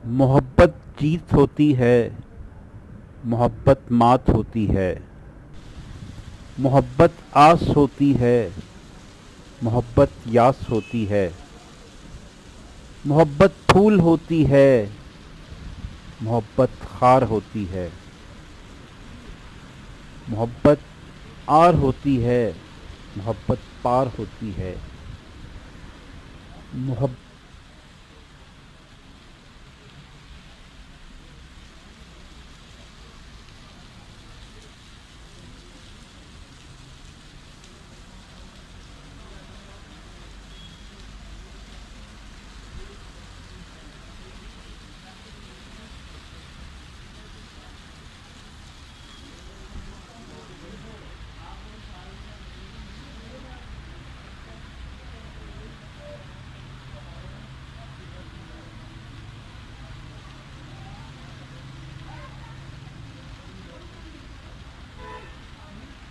मोहब्बत जीत होती है, मोहब्बत मात होती है। मोहब्बत आस होती है, मोहब्बत यास होती है। मोहब्बत फूल होती है, मोहब्बत खार होती है। मोहब्बत आर होती है, मोहब्बत पार होती है। मोहब्बत